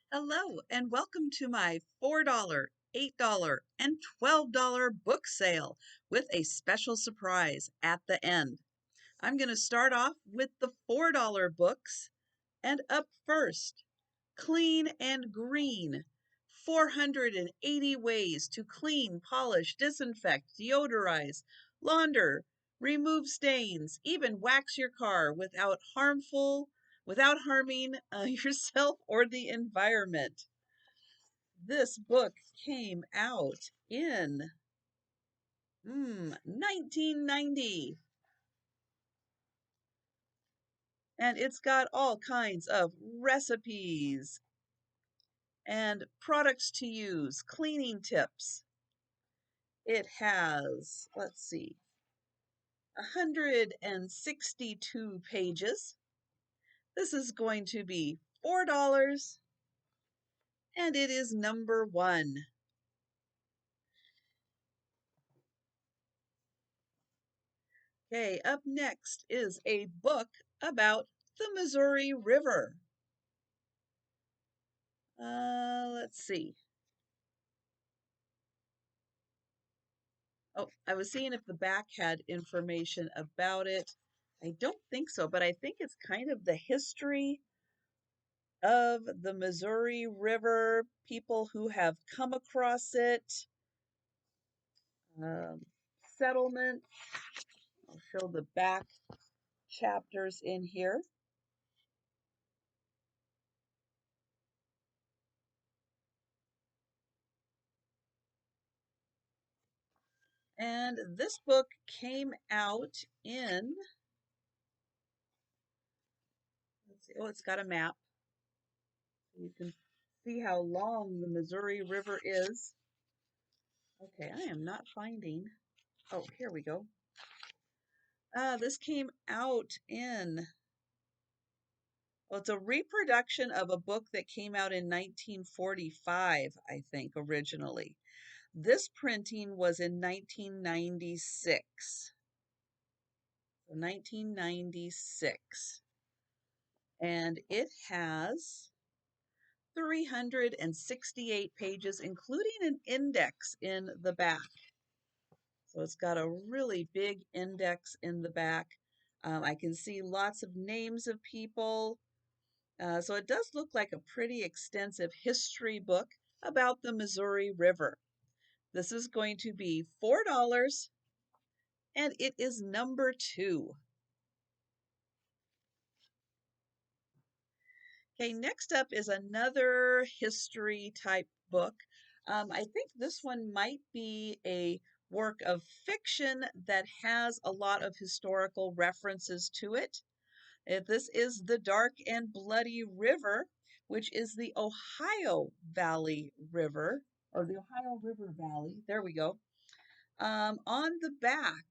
Hello, and welcome to my $4, $8, and $12 book sale with a special surprise at the end. I'm going to start off with the $4 books, and up first, Clean and Green, 480 ways to clean, polish, disinfect, deodorize, launder, remove stains, even wax your car without harming yourself or the environment. This book came out in 1990, and it's got all kinds of recipes and products to use, cleaning tips. It has, let's see, 162 pages. This is going to be $4, and it is number 1. Okay, up next is a book about the Missouri River. Let's see. Oh, I was seeing if the back had information about it. I don't think so, but I think it's kind of the history of the Missouri River, people who have come across it, um, settlement. I'll show the back chapters in here. And this book came out in, let's see, oh, it's got a map. You can see how long the Missouri River is. Okay, I am not finding. Oh, here we go. This came out in, well, it's a reproduction of a book that came out in 1945, I think, originally. This printing was in 1996. So 1996. And it has 368 pages, including an index in the back. So it's got a really big index in the back. I can see lots of names of people. So it does look like a pretty extensive history book about the Missouri River. This is going to be $4, and it is number 2. Okay, next up is another history type book. I think this one might be a work of fiction that has a lot of historical references to it. This is The Dark and Bloody River, which is the Ohio Valley River, or the Ohio River Valley. There we go. On the back,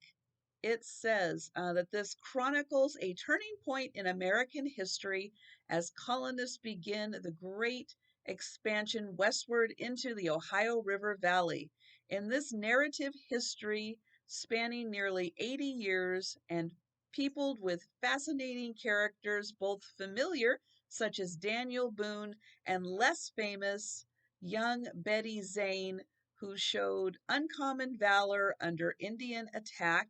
it says that this chronicles a turning point in American history as colonists begin the great expansion westward into the Ohio River Valley. In this narrative history, spanning nearly 80 years and peopled with fascinating characters, both familiar, such as Daniel Boone, and less famous, young Betty Zane, who showed uncommon valor under Indian attack.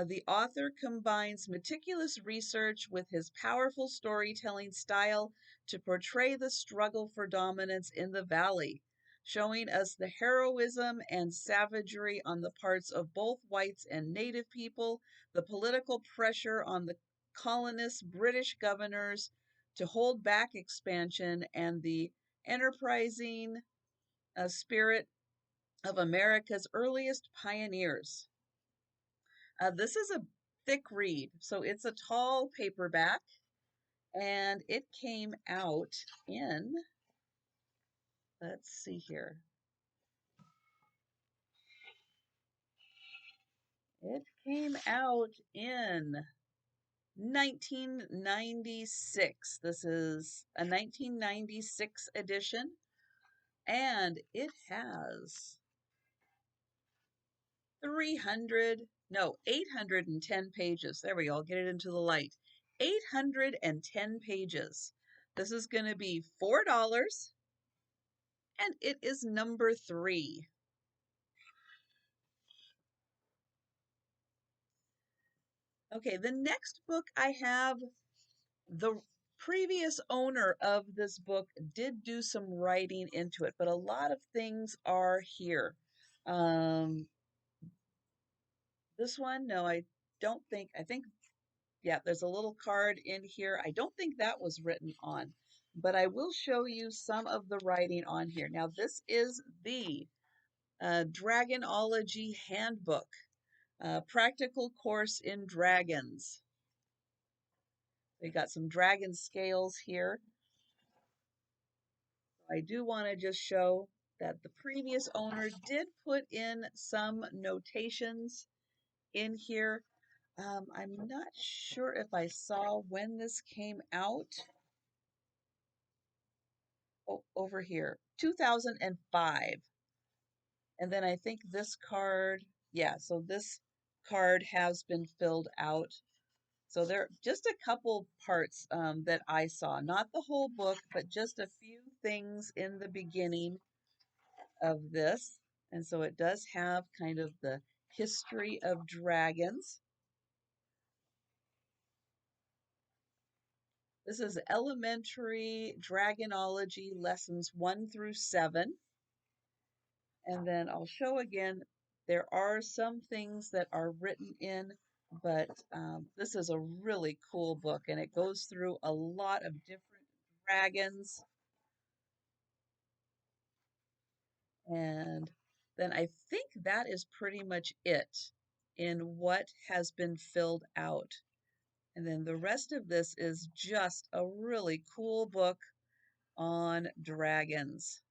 The author combines meticulous research with his powerful storytelling style to portray the struggle for dominance in the valley, showing us the heroism and savagery on the parts of both whites and native people, the political pressure on the colonists' British governors to hold back expansion, and the enterprising spirit of America's earliest pioneers. This is a thick read, so it's a tall paperback, and it came out in, let's see here. It came out in 1996. This is a 1996 edition, and it has 810 pages. There we go. I'll get it into the light. 810 pages. This is going to be $4, and it is number 3. Okay, the next book I have, the previous owner of this book did do some writing into it, but a lot of things are here. Um, this one, no, I don't think, yeah, there's a little card in here. I don't think that was written on, but I will show you some of the writing on here. Now, this is the Dragonology Handbook, Practical Course in Dragons. We got some dragon scales here. I do want to just show that the previous owner did put in some notations in here. I'm not sure if I saw when this came out. Oh, over here, 2005. And then I think this card, yeah, so this card has been filled out. So there are just a couple parts that I saw, not the whole book, but just a few things in the beginning of this. And so it does have kind of the history of dragons. This is elementary dragonology lessons 1 through 7. And then I'll show again, there are some things that are written in, but this is a really cool book and it goes through a lot of different dragons. And then I think that is pretty much it in what has been filled out. And then the rest of this is just a really cool book on dragons.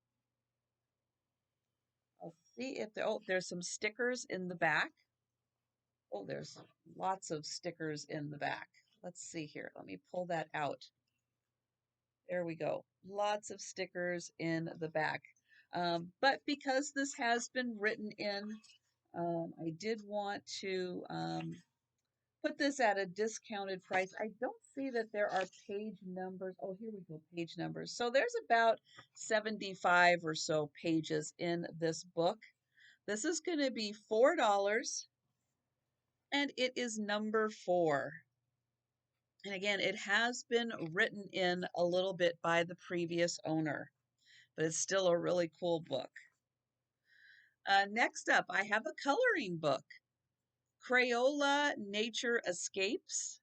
I'll see if there, oh, there's some stickers in the back. Oh, there's lots of stickers in the back. Let's see here. Let me pull that out. There we go. Lots of stickers in the back. But because this has been written in, I did want to put this at a discounted price. I don't see that there are page numbers. Oh, here we go, page numbers. So there's about 75 or so pages in this book. This is going to be $4, and it is number 4. And again, it has been written in a little bit by the previous owner, but it's still a really cool book. Next up, I have a coloring book, Crayola Nature Escapes.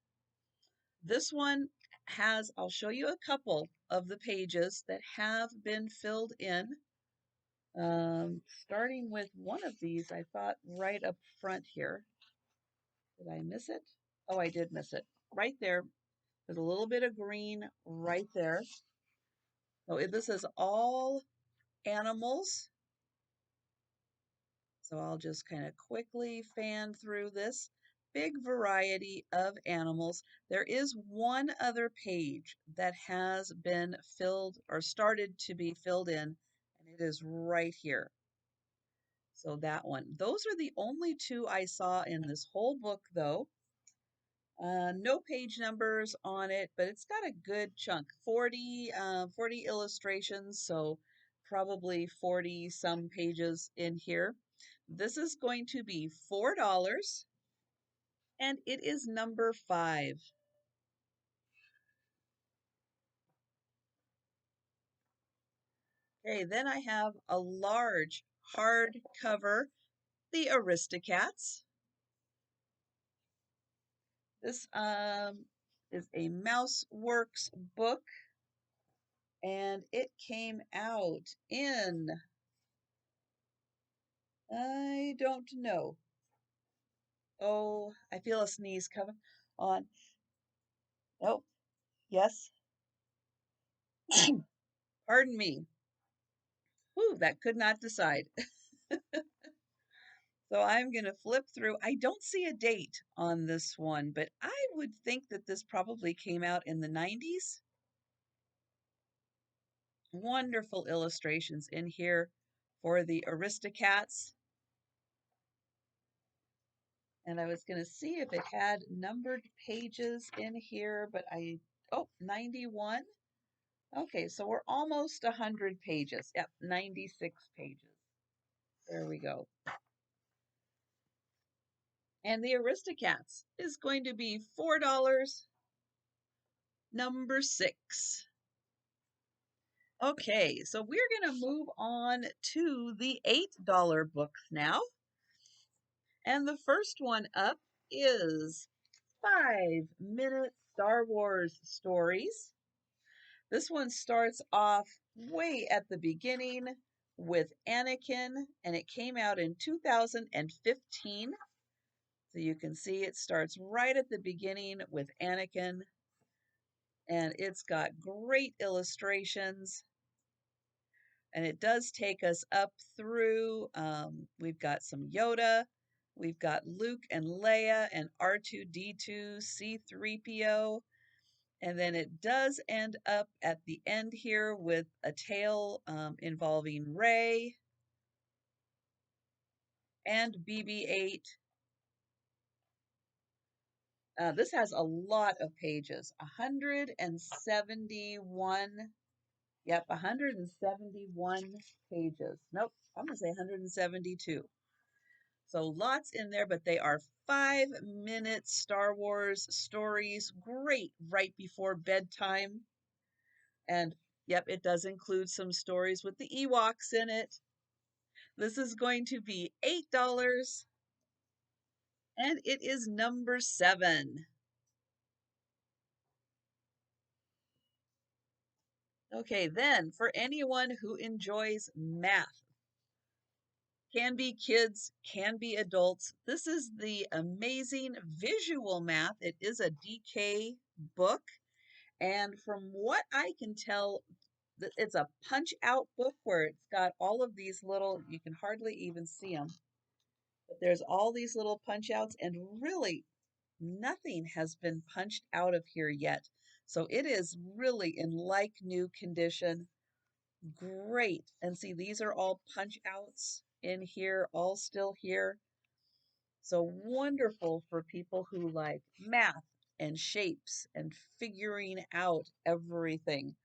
This one has, I'll show you a couple of the pages that have been filled in. Starting with one of these, I thought right up front here. Did I miss it? Oh, I did miss it. Right there. There's a little bit of green right there. So this is all animals. So I'll just kind of quickly fan through this big variety of animals. There is one other page that has been filled or started to be filled in, and it is right here. So that one. Those are the only two I saw in this whole book, though. No page numbers on it, but it's got a good chunk, 40 illustrations, so probably 40 some pages in here. This is going to be $4, and it is number 5. Okay, then I have a large hardcover, the Aristocats. This is a MouseWorks book, and it came out in, I don't know. Oh, I feel a sneeze coming on. Oh, yes. Pardon me. Whew, that could not decide. So I'm going to flip through. I don't see a date on this one, but I would think that this probably came out in the 90s. Wonderful illustrations in here for the Aristocats. And I was going to see if it had numbered pages in here, but oh, 91. Okay, so we're almost 100 pages. Yep, 96 pages. There we go. And the Aristocats is going to be $4, number 6. Okay, so we're going to move on to the $8 books now. And the first one up is 5-minute Star Wars stories. This one starts off way at the beginning with Anakin, and it came out in 2015. So you can see it starts right at the beginning with Anakin, and it's got great illustrations. And it does take us up through, we've got some Yoda, we've got Luke and Leia and R2-D2, C-3PO, and then it does end up at the end here with a tale involving Rey and BB-8. This has a lot of pages, 171. Yep, 171 pages. Nope, I'm going to say 172. So lots in there, but they are 5-minute Star Wars stories. Great right before bedtime. And yep, it does include some stories with the Ewoks in it. This is going to be $8, and it is number 7. Okay, then for anyone who enjoys math, can be kids, can be adults, this is the Amazing Visual Math. It is a DK book. And from what I can tell, it's a punch out book where it's got all of these little, you can hardly even see them, but there's all these little punch outs, and really nothing has been punched out of here yet. So it is really in like new condition. Great. And see, these are all punch outs in here, all still here. So wonderful for people who like math and shapes and figuring out everything.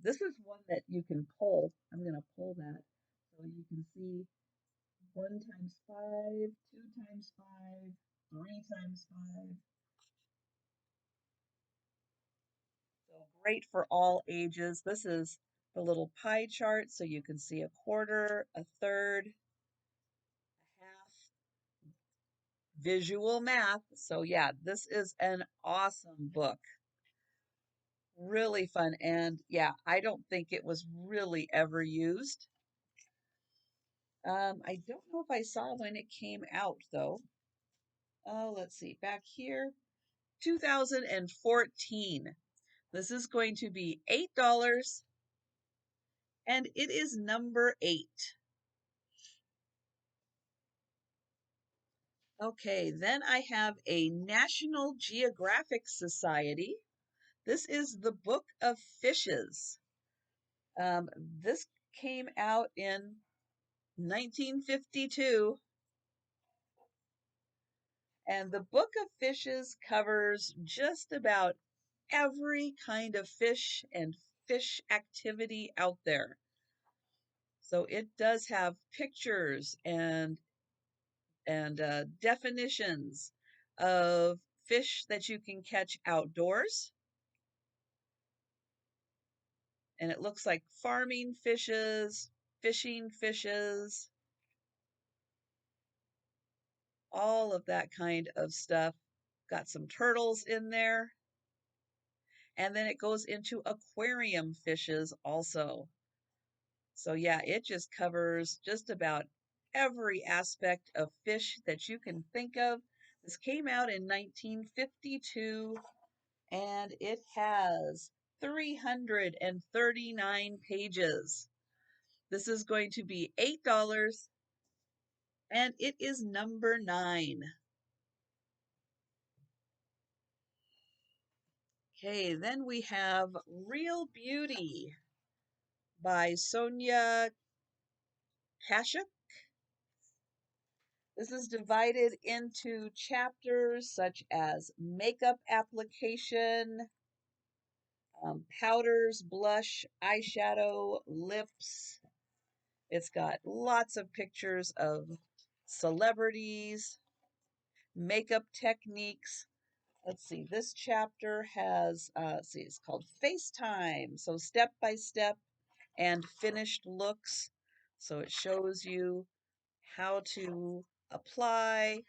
This is one that you can pull. I'm going to pull that so you can see 1 times 5, 2 times 5, 3 times 5. So great for all ages. This is the little pie chart so you can see a quarter, a third, a half, visual math. So yeah, this is an awesome book. Really fun. And yeah, I don't think it was really ever used. I don't know if I saw when it came out though. Oh, let's see, back here, 2014. This is going to be $8, and it is number 8. Okay, then I have a National Geographic Society. This is the Book of Fishes. This came out in 1952, and the Book of Fishes covers just about every kind of fish and fish activity out there. So it does have pictures and definitions of fish that you can catch outdoors. And it looks like farming fishes, fishing fishes, all of that kind of stuff. Got some turtles in there. And then it goes into aquarium fishes also. So yeah, it just covers just about every aspect of fish that you can think of. This came out in 1952, and it has 339 pages. This is going to be $8, and it is number 9. Okay, then we have Real Beauty by Sonia Kashuk. This is divided into chapters such as makeup application, Powders, blush, eyeshadow, lips. It's got lots of pictures of celebrities, makeup techniques. Let's see, this chapter has, let's see, it's called FaceTime. So step by step and finished looks. So it shows you how to apply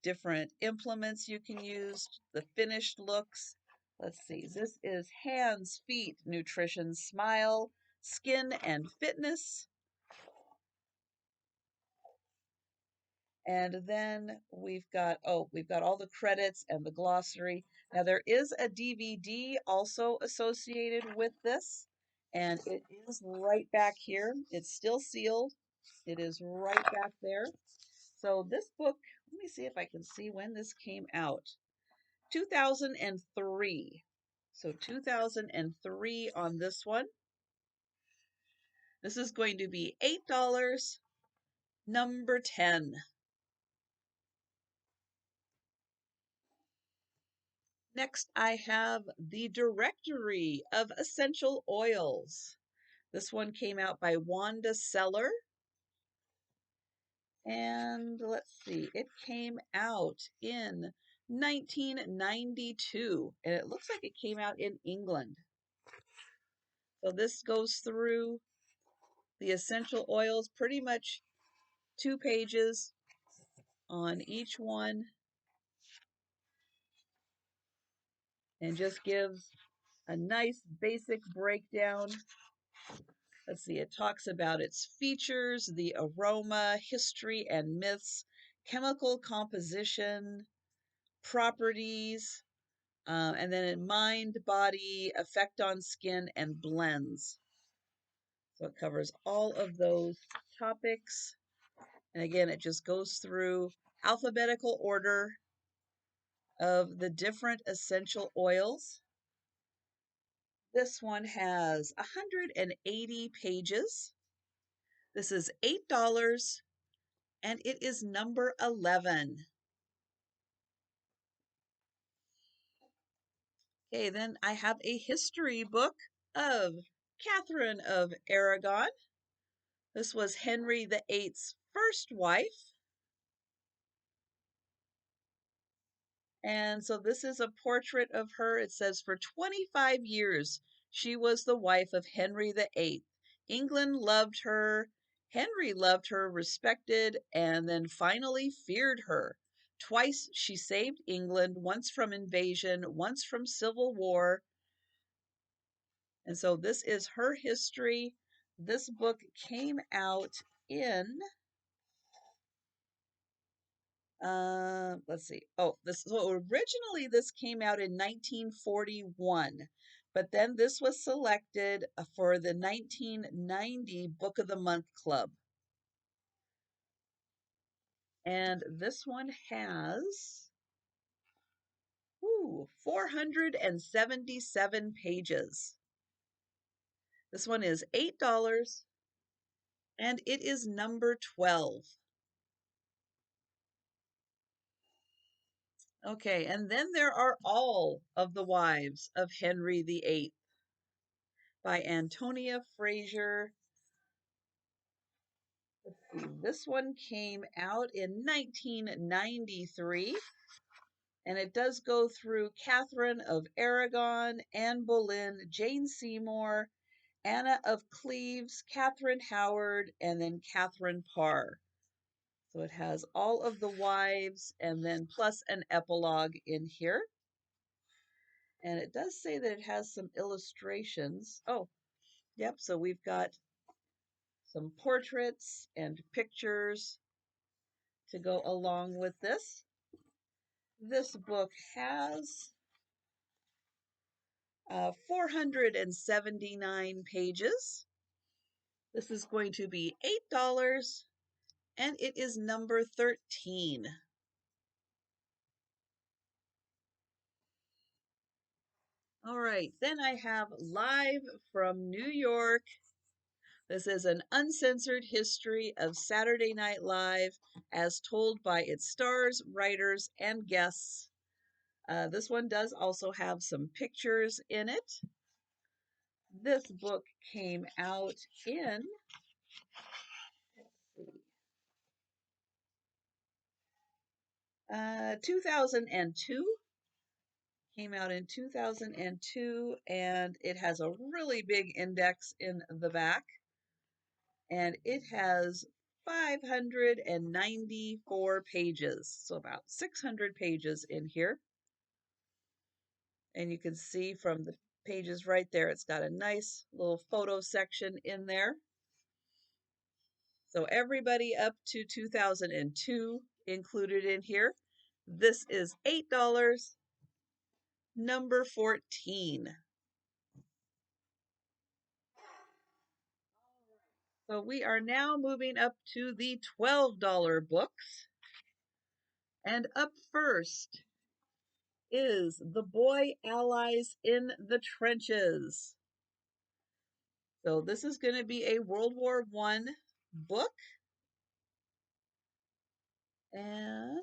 different implements you can use, the finished looks. Let's see, this is hands, feet, nutrition, smile, skin, and fitness. And then we've got all the credits and the glossary. Now there is a DVD also associated with this, and it is right back here. It's still sealed. It is right back there. So this book, let me see if I can see when this came out. 2003. So 2003 on this one. This is going to be $8, number 10. Next, I have the Directory of Essential Oils. This one came out by Wanda Seller. And let's see, it came out in 1992. And it looks like it came out in England. So this goes through the essential oils, pretty much 2 pages on each one, and just gives a nice basic breakdown. Let's see, it talks about its features, the aroma, history and myths, chemical composition, properties, and then in mind, body, effect on skin, and blends. So it covers all of those topics. And again, it just goes through alphabetical order of the different essential oils. This one has 180 pages. This is $8 and it is number 11. Okay, then I have a history book of Catherine of Aragon. This was Henry VIII's first wife. And so this is a portrait of her. It says, for 25 years, she was the wife of Henry VIII. England loved her. Henry loved her, respected, and then finally feared her. Twice she saved England, once from invasion, once from civil war. And so this is her history. This book came out in let's see. Oh, so originally this came out in 1941, but then this was selected for the 1990 Book of the Month Club. And this one has 477 pages. This one is $8 and it is number 12. Okay, and then there are all of the wives of Henry VIII by Antonia Fraser. Let's see, this one came out in 1993, and it does go through Catherine of Aragon, Anne Boleyn, Jane Seymour, Anna of Cleves, Catherine Howard, and then Catherine Parr. So it has all of the wives and then plus an epilogue in here. And it does say that it has some illustrations. Oh, yep. So we've got some portraits and pictures to go along with this. This book has 479 pages. This is going to be $8 and it is number 13. All right, then I have Live from New York. This is an uncensored history of Saturday Night Live as told by its stars, writers, and guests. This one does also have some pictures in it. This book came out in, let's see, 2002. Came out in 2002, and it has a really big index in the back, and it has 594 pages, so about 600 pages in here. And you can see from the pages right there, it's got a nice little photo section in there. So everybody up to 2002 included in here. This is $8, number 14. So we are now moving up to the $12 books. And up first is The Boy Allies in the Trenches. So this is going to be a World War I book. And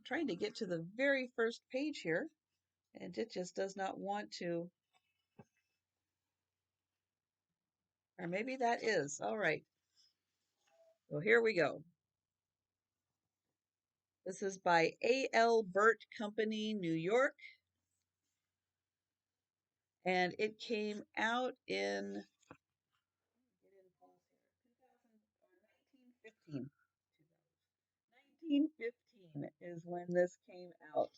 trying to get to the very first page here. And it just does not want to. Or maybe that is. All right. So here we go. This is by A.L. Burt Company, New York. And it came out in 1915. 1915 is when this came out.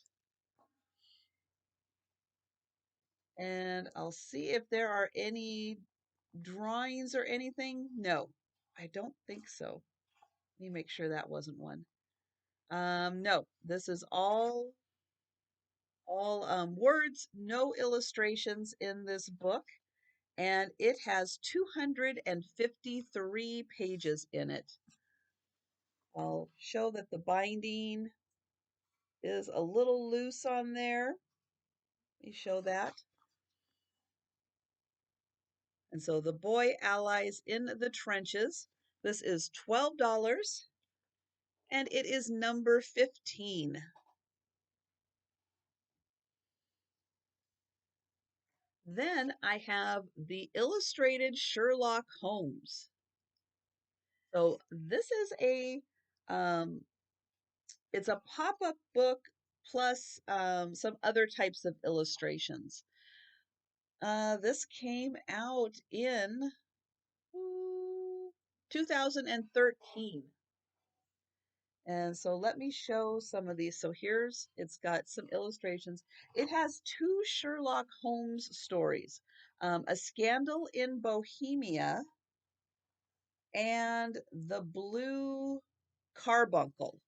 And I'll see if there are any drawings or anything. No, I don't think so. Let me make sure that wasn't one. No, this is all words, no illustrations in this book, and it has 253 pages in it. I'll show that the binding is a little loose on there. Let me show that. And so The Boy Allies in the Trenches. This is $12, and it is number 15. Then I have the illustrated Sherlock Holmes. So this is it's a pop-up book plus some other types of illustrations. This came out in 2013. And so let me show some of these. So it's got some illustrations. It has two Sherlock Holmes stories, A Scandal in Bohemia and The Blue Carbuncle.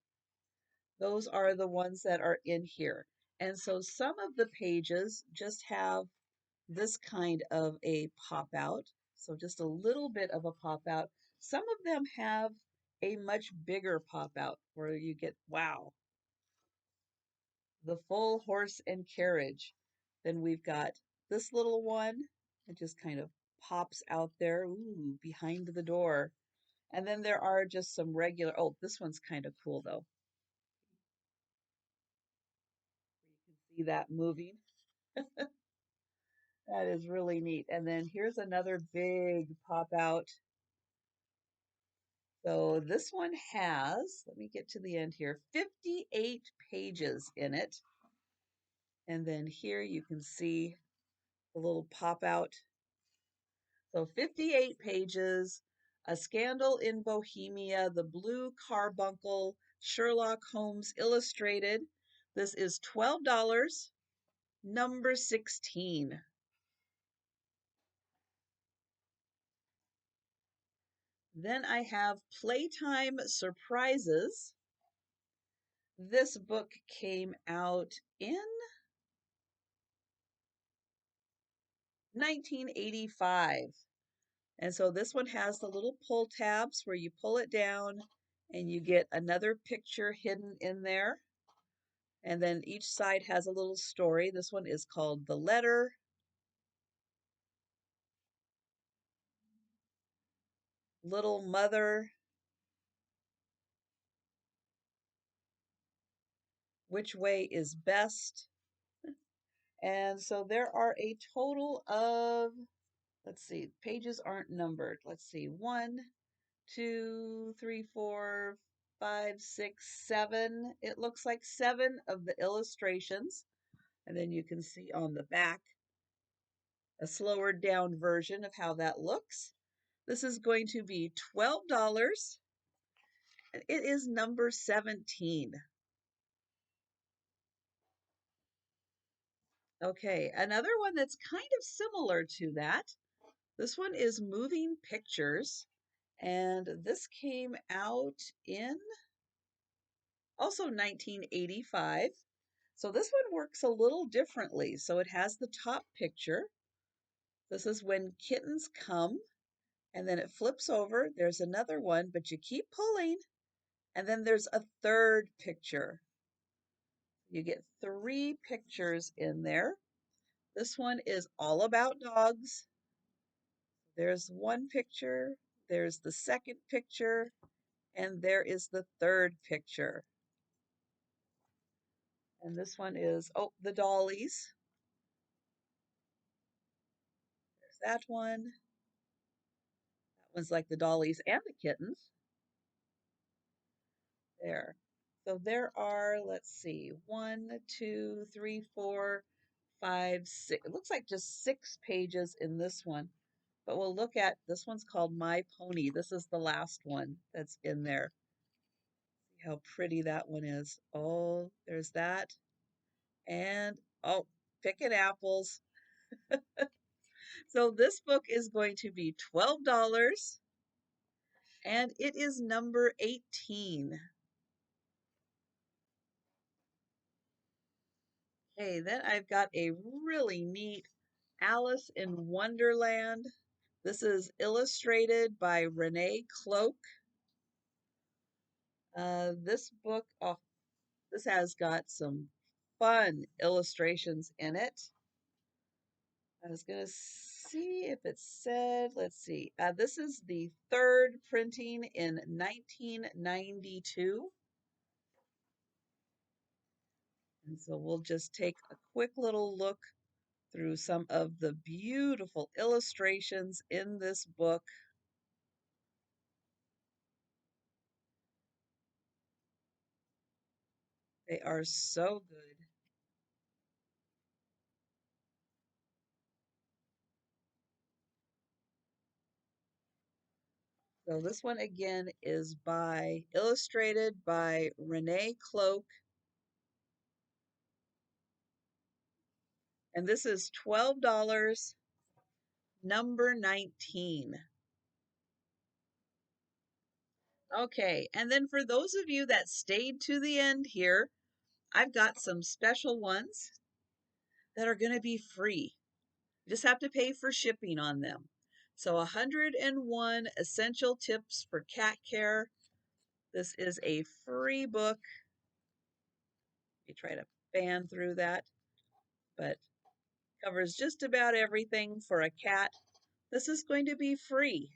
Those are the ones that are in here. And so some of the pages just have this kind of a pop out. So just a little bit of a pop out. Some of them have a much bigger pop out where you get, wow, the full horse and carriage. Then we've got this little one. It just kind of pops out there, ooh, behind the door. And then there are just some regular, oh, this one's kind of cool though. You can see that moving. That is really neat. And then here's another big pop out. So this one has, let me get to the end here, 58 pages in it. And then here you can see the little pop out. So 58 pages, A Scandal in Bohemia, The Blue Carbuncle, Sherlock Holmes Illustrated. This is $12, number 16. Then I have Playtime Surprises. This book came out in 1985. And so this one has the little pull tabs where you pull it down and you get another picture hidden in there. And then each side has a little story. This one is called The Letter. Little Mother. Which Way is Best? And so there are a total of, let's see, pages aren't numbered. Let's see, 1, 2, 3, 4, 5, 6, 7. It looks like 7 of the illustrations. And then you can see on the back a slower down version of how that looks. This is going to be $12, and it is number 17. Okay, another one that's kind of similar to that. This one is Moving Pictures, and this came out in also 1985. So this one works a little differently. So it has the top picture. This is When Kittens Come, and then it flips over. There's another one, but you keep pulling, and then there's a third picture. You get 3 pictures in there. This one is all about dogs. There's one picture, there's the second picture, and there is the third picture. And this one is, oh, the dollies. There's that one. That one's like the dollies and the kittens. There. So there are, let's see, 1, 2, 3, 4, 5, 6. It looks like just 6 pages in this one. But we'll look at, this one's called My Pony. This is the last one that's in there. See how pretty that one is. Oh, there's that. And, oh, picking apples. So this book is going to be $12, and it is number 18. Okay, then I've got a really neat Alice in Wonderland. This is illustrated by Renee Cloak. This book, oh, this has got some fun illustrations in it. I was going to see if it said, let's see. This is the 3rd printing in 1992. And so we'll just take a quick little look through some of the beautiful illustrations in this book. They are so good. So this one again is illustrated by Renee Cloak. And this is $12, number 19. Okay, and then for those of you that stayed to the end here, I've got some special ones that are going to be free. You just have to pay for shipping on them. So 101 Essential Tips for Cat Care. This is a free book. You try to fan through that, but covers just about everything for a cat. This is going to be free,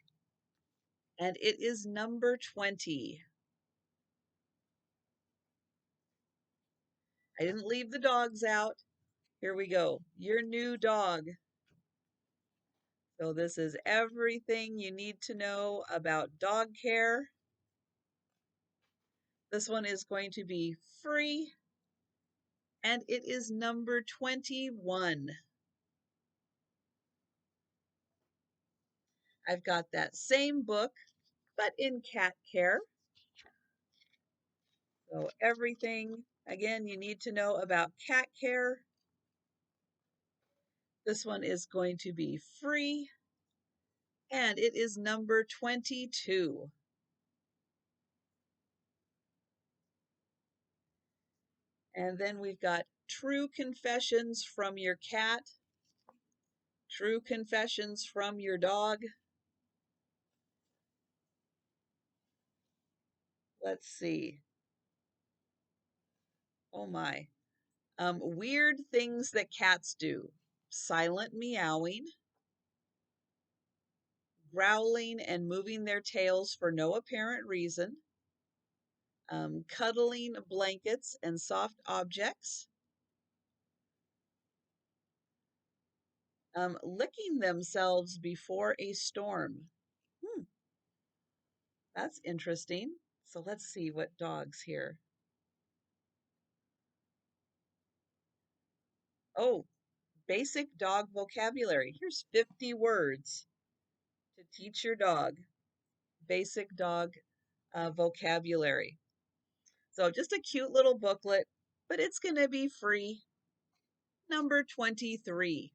and it is number 20. I didn't leave the dogs out. Here we go. Your new dog. So this is everything you need to know about dog care. This one is going to be free, and it is number 21. I've got that same book, but in cat care. So everything, again, you need to know about cat care. This one is going to be free, and it is number 22. And then we've got True Confessions from Your Cat, True Confessions from Your Dog. Let's see. Oh my. Weird things that cats do. Silent meowing, growling and moving their tails for no apparent reason, cuddling blankets and soft objects, Licking themselves before a storm. Hmm, that's interesting. So let's see what dogs here. Oh, basic dog vocabulary. Here's 50 words to teach your dog. Basic dog vocabulary. So just a cute little booklet, but it's going to be free. Number 23.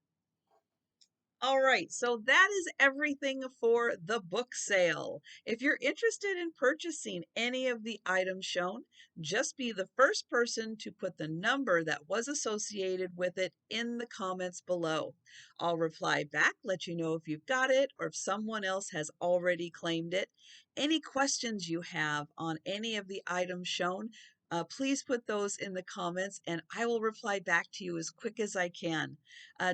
All right, so that is everything for the book sale. If you're interested in purchasing any of the items shown, just be the first person to put the number that was associated with it in the comments below. I'll reply back, let you know if you've got it or if someone else has already claimed it. Any questions you have on any of the items shown, please put those in the comments and I will reply back to you as quick as I can.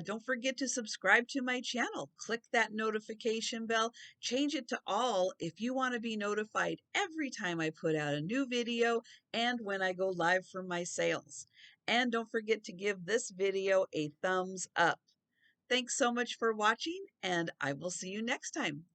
Don't forget to subscribe to my channel. Click that notification bell. Change it to all if you want to be notified every time I put out a new video and when I go live for my sales. And don't forget to give this video a thumbs up. Thanks so much for watching, and I will see you next time.